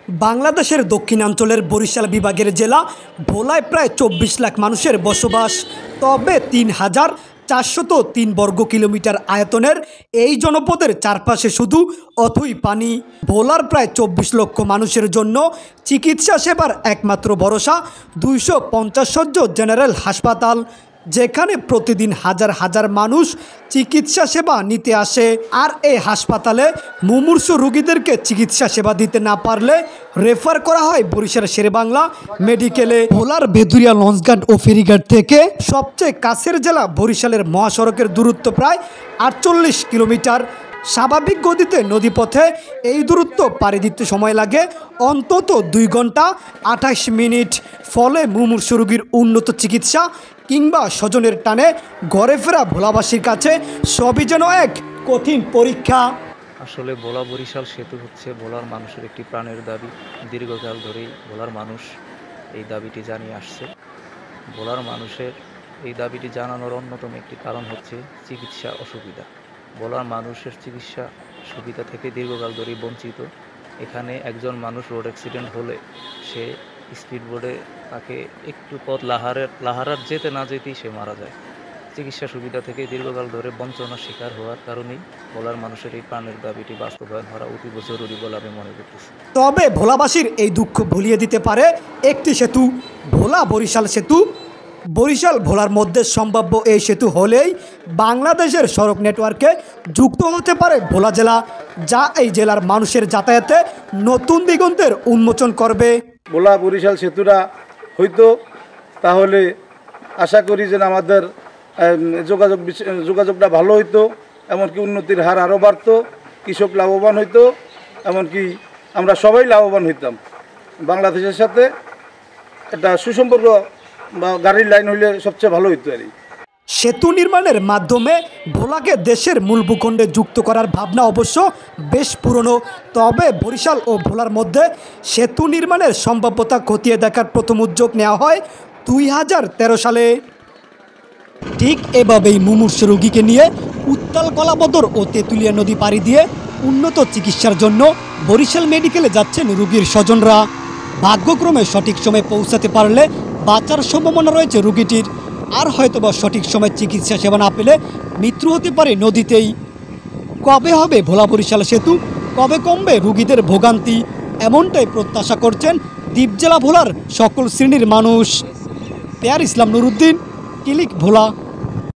বাংলাদেশের দক্ষিণাঞ্চলের বরিশাল বিভাগের জেলা ভোলায় প্রায় ২৪ লাখ মানুষের বসবাস। তবে ৩,৪০৩ বর্গ কিলোমিটার আয়তনের এই জনপদের চারপাশে শুধু অথই পানি। ভোলার প্রায় ২৪ লক্ষ মানুষের জন্য চিকিৎসা সেবার একমাত্র ভরসা ২৫০ শয্য জেনারেল হাসপাতাল, যেখানে প্রতিদিন হাজার হাজার মানুষ চিকিৎসা সেবা নিতে আসে। আর এই হাসপাতালে মুমূর্ষু রোগীদেরকে চিকিৎসা সেবা দিতে না পারলে রেফার করা হয় বরিশাল শেরেবাংলা মেডিকেলে। ভোলার বেদুরিয়া লঞ্চঘাট ও ফেরিঘাট থেকে সবচেয়ে কাছের জেলা বরিশালের মহাসড়কের দূরত্ব প্রায় ৪৮ কিলোমিটার। স্বাভাবিক গতিতে নদীপথে এই দূরত্ব পাড়ি দিতে সময় লাগে অন্তত ২ ঘন্টা ২৮ মিনিট। ফলে মুমূর্ষু রোগীর উন্নত চিকিৎসা কিংবা স্বজনের টানে ঘরে ফেরা ভোলাবাসীর কাছে সবই যেন এক কঠিন পরীক্ষা। আসলে ভোলা বরিশাল সেতু হচ্ছে ভোলার মানুষের একটি প্রাণের দাবি। দীর্ঘকাল ধরেই ভোলার মানুষ এই দাবিটি জানিয়ে আসছে। ভোলার মানুষের এই দাবিটি জানানোর অন্যতম একটি কারণ হচ্ছে চিকিৎসা অসুবিধা। ভোলার মানুষের চিকিৎসা সুবিধা থেকে দীর্ঘকাল ধরেই বঞ্চিত। এখানে একজন মানুষ রোড অ্যাক্সিডেন্ট হলে সে স্পিড বোর্ডে তাকে একটু পথ লাহারার যেতে না যেতেই সে মারা যায়। চিকিৎসা সুবিধা থেকে দীর্ঘকাল ধরে বঞ্চনার শিকার হওয়ার কারণেই ভোলার মানুষের এই প্রাণের দাবিটি বাস্তবায়ন করা অতীব জরুরি বলে আমি মনে করতেছি। তবে ভোলাবাসীর এই দুঃখ ভুলিয়ে দিতে পারে একটি সেতু, ভোলা বরিশাল সেতু। বরিশাল ভোলার মধ্যে সম্ভাব্য এই সেতু হলেই বাংলাদেশের সড়ক নেটওয়ার্কে যুক্ত হতে পারে ভোলা জেলা, যা এই জেলার মানুষের যাতায়াতে নতুন দিগন্তের উন্মোচন করবে। ভোলা বরিশাল সেতুটা হইতো, তাহলে আশা করি যে আমাদের যোগাযোগটা ভালো হইতো, এমনকি উন্নতির হার আরও বাড়তো, কৃষক লাভবান হইতো, এমনকি আমরা সবাই লাভবান হইতাম। বাংলাদেশের সাথে একটা সুসম্পর্ক বা গাড়ির লাইন হইলে সবচেয়ে ভালো হইতো। আর সেতু নির্মাণের মাধ্যমে ভোলাকে দেশের মূল ভূখণ্ডে যুক্ত করার ভাবনা অবশ্য বেশ পুরনো। তবে বরিশাল ও ভোলার মধ্যে সেতু নির্মাণের সম্ভাব্যতা খতিয়ে দেখার প্রথম উদ্যোগ নেওয়া হয় ২০১৩ সালে। ঠিক এভাবেই মুমূর্ষু রোগীকে নিয়ে উত্তাল কলাবদর ও তেঁতুলিয়া নদী পাড়ি দিয়ে উন্নত চিকিৎসার জন্য বরিশাল মেডিকেলে যাচ্ছেন রোগীর স্বজনরা। ভাগ্যক্রমে সঠিক সময়ে পৌঁছাতে পারলে বাঁচার সম্ভাবনা রয়েছে রোগীটির। আর হয়তোবা সঠিক সময় চিকিৎসা সেবা না পেলে মৃত্যু হতে পারে নদীতেই। কবে হবে ভোলা বরিশাল সেতু, কবে কমবে রোগীদের ভোগান্তি, এমনটাই প্রত্যাশা করছেন দ্বীপ জেলা ভোলার সকল শ্রেণীর মানুষ। পেয়ার ইসলাম নুরুদ্দিন, ক্লিক ভোলা।